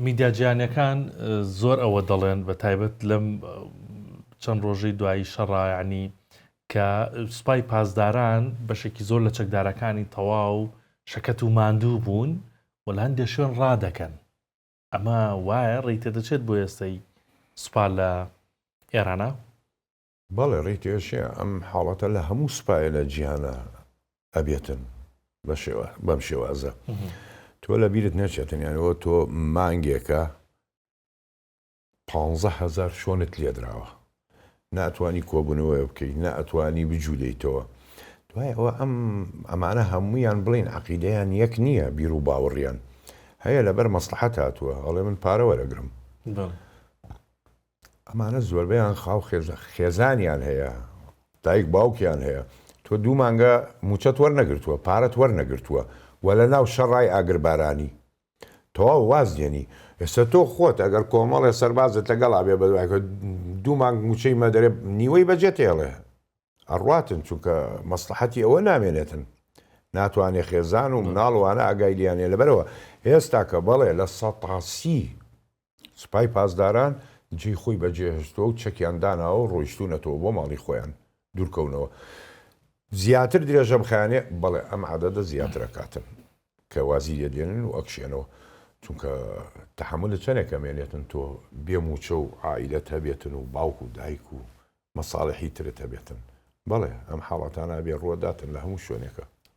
میدیاجیانەکان زۆر ئەوە دەڵێن بە تایبەت لەم چەند ڕۆژەی دوایی شەڕا یعنی کە سوپای پاسداران بەشێکی زۆر لە چەکدارەکانی تەواو شەکەت و ماندوو بوون و لە هەندێک شوێن ڕادەکەن. ئەمە وایە ڕێیتە دەچێت بۆ ئێستای سوپا لە ئێرانە؟ بەڵێ ڕێیتێشێ ئەم حاڵەتە لە هەموو سوپایە لە جیهانە ئەبێتن بەم شێوازە. تۆ لە بیرت نەچێتن یانەوە تۆ مانگێکە 15,000 شۆنت لێدراوە، ناتوانی کۆبوونەوەی بکەیت، ناتوانی بجوولەیتەوە. دوای ئەوە ئەمانە هەموویان بڵین عەقیدەیان یەک نییە، بیر و باوەڕیان هەیە لەبەر مەسلحەت هاتووە، ئەڵێ من پارە وەرەگرم. ئەمانە زۆربەیان خاو خێزانیان هەیە، دایک باوکیان هەیە. تۆ 2 مانگە موچەت وەرنەگرتووە، پارەت وەرنەگرتووە و لە ناو شەڕای ئاگربارانی تەواو واز دێنی. ئێستا تۆ خۆت ئەگەر کۆمەڵێ سەربازت لەگەڵا بێ بەدوایکە 2 مانگ موچەی مەدەرێ نیوەی بەجێت هێڵێ ئەڕواتن، چونکە مەسلحەتی ئەوە نامێنێتن، ناتوانێ خێزان و مناڵوانە ئاگای لیانێ. لەبەرەوە ئێستا کە بەڵێ لە 130 سوپای پاسداران جێی خۆی بەجێهێشتووە و چەکیان داناوە و ڕۆیشتوونەتەوە بۆ ماڵی خۆیان دوورکەونەوە. زیاتر درێژە بخایانێ بەڵێ ئەم عادەدە زیاترەکاتن کە وازی لێدێنن و ئەکشێنەوە، چونکە تەحملت چەندێکە مێنێتن تۆ بێ موچە و عائیلەت هەبێتن و باوک و دایک و مەساڵحی ترت هەبێتن. بەڵێ ئەم حاڵەتانە بێ ڕووداتن لە هەموو شوێنێکە.